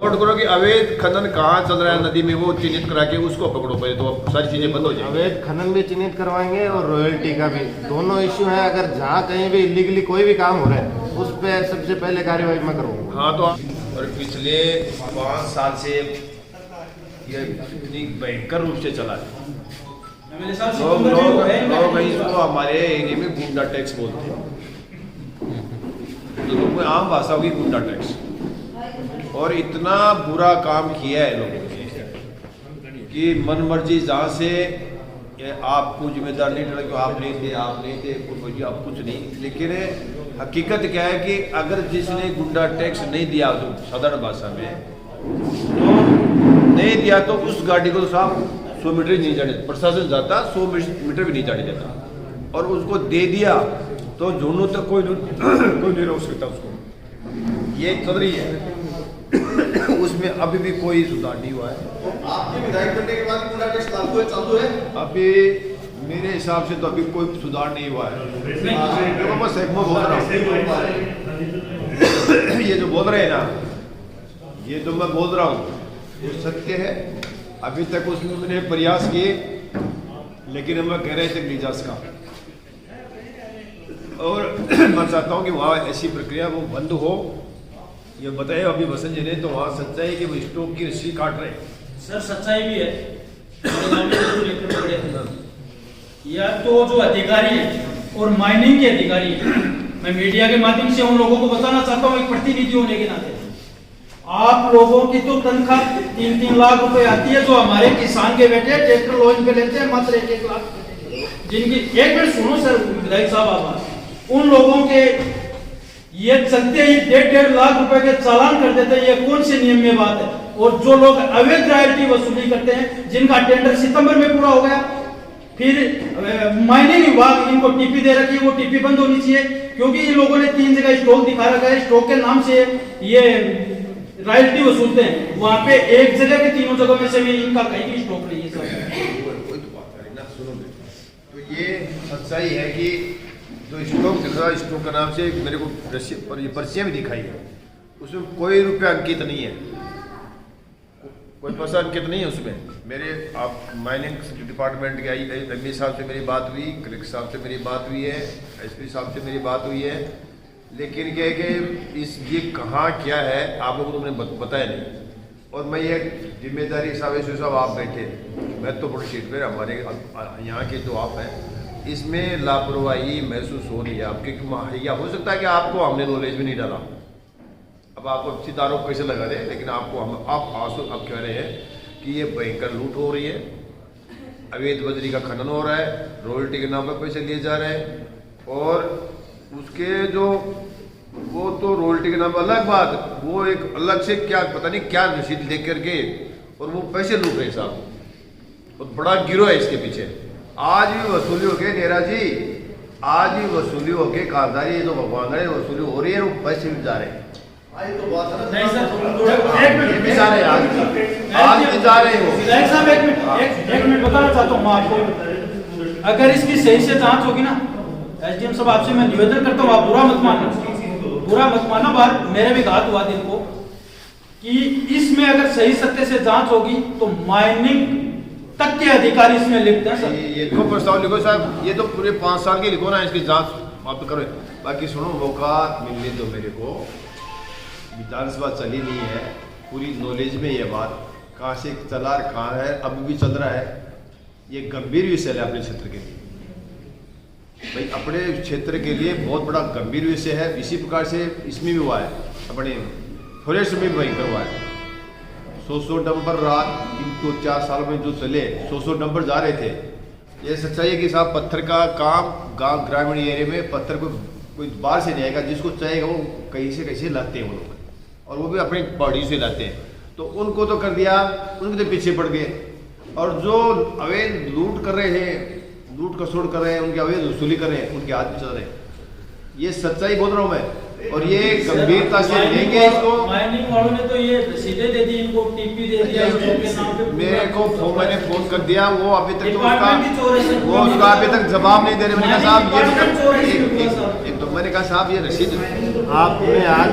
Report करो कि अवैध खनन कहाँ चल रहा है नदी में, वो चिन्हित करा के उसको पकड़ो पहले, तो सारी चीजें बंद हो जाएंगी। अवैध खनन भी चिन्हित करवाएंगे और रॉयल्टी का भी, दोनों इश्यू है। अगर जहाँ कहीं भी इलीगली कोई भी काम हो रहा है उस पर सबसे पहले कार्यवाही मैं करूँगा। हाँ, तो और पिछले 5 साल से ये इतनी भयंकर रूप से चला है। लोग इसको हमारे एरिया में गुंडा टैक्स बोलते हैं, लोगों में आम भाषा होगी गुंडा टैक्स। और इतना बुरा काम किया है लोगों ने कि मन मर्जी जहाँ से आपको जिम्मेदार नहीं ठहरा कि आप नहीं थे आप कुछ नहीं। लेकिन हकीकत क्या है कि अगर जिसने गुंडा टैक्स नहीं दिया, तो साधारण भाषा में तो नहीं दिया, तो उस गाड़ी को साहब 100 मीटर ही नहीं जाने, प्रशासन जाता 100 मीटर भी नहीं जाने देता। और उसको दे दिया तो झुंडों तक कोई नहीं रोक सकता उसको। ये चल रही है उसमें अभी भी कोई सुधार नहीं हुआ है। आपके विधायक बनने के बाद गुंडा टैक्स चालू है? अभी मेरे हिसाब से तो अभी कोई सुधार नहीं हुआ है। मैं बस एक बोल रहा हूँ ये जो बोल रहे हैं ना, ये जो मैं बोल रहा हूँ ये सत्य है। अभी तक उसमें मैंने प्रयास किए, लेकिन मैं कह रहे थे निजाज का, और मैं चाहता हूँ कि वहाँ ऐसी प्रक्रिया वो बंद हो। ये बताए अभी वसंत जी ने, तो वहाँ सच्चाई कि वो स्टोव की रस्सी काट रहे हैं। सर सच्चाई भी है, या तो जो अधिकारी है और माइनिंग के अधिकारी है, मैं मीडिया के माध्यम से उन लोगों को बताना चाहता हूँ, एक प्रतिनिधि होने के नाते आप लोगों की तो तनख्वाह 3-3 लाख रुपए आती है, जो हमारे किसान के बेटे ट्रैक्टर लोन पे लेते हैं मात्र 1-1 लाख, जिनकी एक मिनट सुनो सर विधायक साहब, आवाज उन लोगों के ये चलते ही 1.5 लाख रुपए के चालान कर देते हैं। ये कौन से नियम में बात है? और जो लोग अवैध रॉयल्टी वसूली करते हैं, जिनका टेंडर सितंबर में पूरा हो गया, फिर माइनिंग विभाग इनको टीपी दे रखी है, वो टीपी बंद होनी चाहिए, क्योंकि इन लोगों ने 3 जगह स्टॉक दिखा रखा है। स्टॉक के नाम से ये रॉयल्टी वसूलते हैं, वहां पे एक जगह के 3 जगहों में से भी इनका कहीं भी स्टॉक नहीं है सर। कोई तो बात है ना, सुनो तो ये सच्चाई है कि जो स्टॉक दिख रहा है, स्टॉक का नाम से मेरे को पर्चियाँ भी दिखाई है, उसमें कोई रुपया अंकित नहीं है, कोई पैसा अंकित नहीं है उसमें। मेरे आप माइनिंग डिपार्टमेंट के एमडी साहब से मेरी बात हुई, कलेक्टर साहब से मेरी बात हुई है, एसपी साहब से मेरी बात हुई है, लेकिन क्या है कि ये कहाँ क्या है आप लोगों को तो मैंने बताया नहीं। और मैं ये जिम्मेदारी साहब आप बैठे, मैं तो बड़ी सीट पर हमारे यहाँ के जो आप हैं, इसमें लापरवाही महसूस हो रही है आपके, या हो सकता है कि आपको हमने नॉलेज भी नहीं डाला। अब आपको अच्छी आरोप कैसे लगा रहे हैं, लेकिन आपको हम आप कह रहे हैं कि ये भयंकर लूट हो रही है, अवैध बजरी का खनन हो रहा है, रॉयल्टी के नाम पर पैसे लिए जा रहे हैं, और उसके जो वो तो रॉयल्टी के नाम पर अलग बात, वो एक अलग से क्या पता नहीं क्या रसीद ले करके और वो पैसे लूट रहे साहब, और बड़ा गिरोह है इसके पीछे। आज भी वसूली हो गई नेरा जी, आज भी वसूली हो गई, कागजारी जो भगवान वसूली हो रही है, वो पैसे भी जा रहे हैं। नहीं सर, ये भी जा रहे हैं, आज भी जा रहे हो। विधायक साहब एक मिनट बताना चाहता हूँ मैं आपको, अगर इसकी सही से जांच होगी ना, एसडीएम साहब आपसे मैं निवेदन करता हूँ, आप बुरा मत मानना, बाहर मेरे भी घात हुआ दिन को, कि इसमें अगर सही सत्य से जांच होगी तो माइनिंग तक के अधिकारी इसमें लिखते हैं सर। ये क्यों प्रस्ताव लिखो साहब, ये तो पूरे 5 साल के लिखो ना, इसकी जांच आप करो। बाकी सुनो, मौका मिलने दो मेरे को, विधानसभा चली नहीं है, पूरी नॉलेज में ये बात कहाँ से चला कहाँ है, अभी भी चल रहा है। ये गंभीर विषय है अपने क्षेत्र के लिए, भाई अपने क्षेत्र के लिए बहुत बड़ा गंभीर विषय है। इसी प्रकार से इसमें भी हुआ है, अपने फॉरेस्ट में भी भयंकर हुआ है। 100 डंपर रात इनको 4 साल में जो चले 100 डंपर जा रहे थे। ये सच्चाई है कि साहब पत्थर का काम गांव ग्रामीण एरिया में पत्थर को कोई बाहर से नहीं आएगा, जिसको चाहेगा वो कहीं से कैसे लाते हैं वो लोग, और वो भी अपनी बॉडी से लाते हैं। तो उनको तो कर दिया, उनके तो पीछे पड़ गए, और जो अवैध लूट कर रहे हैं, लूट खसोड़ कर रहे हैं, उनके अवैध वसूली कर रहे हैं, उनके हाथ में चल रहे हैं। ये सच्चाई बोल रहा हूँ मैं, और ये गंभीरता से लेंगे इसको। माइनिंग वालों ने तो ये रसीदें दे दी, इनको टीपी दे दिया, मेरे को मैंने फोन कर दिया, वो अभी तक तो उसका अभी तक जवाब नहीं दे रहे। मैंने कहा साहब ये तो मैंने कहा साहब ये रसीद आपने आज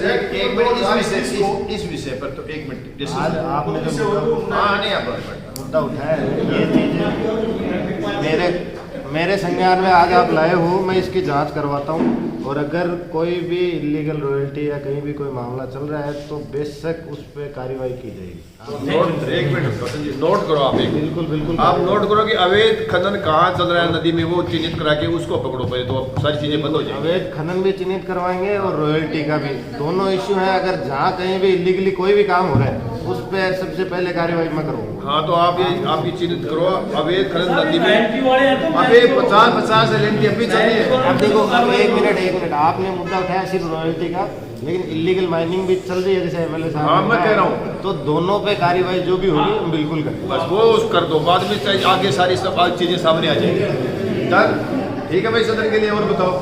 एक मिनट इस विषय पर तो एक मिनट आज आपने जो हाँ नहीं आप मुद्दा उठाया है, ये चीज़ मेरे संज्ञान में आज आप लाए हो, मैं इसकी जांच करवाता हूँ। और अगर कोई भी इलीगल रॉयल्टी या कहीं भी कोई मामला चल रहा है तो बेशक उस पर कार्रवाई की जाएगी। एक मिनट नोट करो आप एक बिल्कुल बिल्कुल आप नोट करो कि अवैध खनन कहाँ चल रहा है नदी में, वो चिन्हित करा के उसको पकड़ो पहले, तो सारी चीजें बंद हो जाएंगी। अवैध खनन भी चिन्हित करवाएंगे और रॉयल्टी का भी, दोनों इश्यू है। अगर जहाँ कहीं भी इलीगली कोई भी काम हो रहा है उस पर सबसे पहले कार्रवाई मैं करूँगा। हाँ तो आप ये चिन्हित करो अवैध खनन नदी में LNT वाले हैं तो अभी 50 LNT अभी चल रही है। अब देखो, अब एक मिनट आपने मुद्दा उठाया सिर्फ रॉयल्टी का, लेकिन इलीगल माइनिंग भी चल रही है जैसे एमएलए साहब हाँ, ने मैं कहा कह रहा है। हूँ। तो दोनों पे कार्रवाई जो भी होगी हम बिल्कुल करेंगे। बस वो कर दो, बाद में चाहे आगे सारी सब चीजें सामने आ जाएंगी। डन, ठीक है भाई, सदन के लिए और बताओ।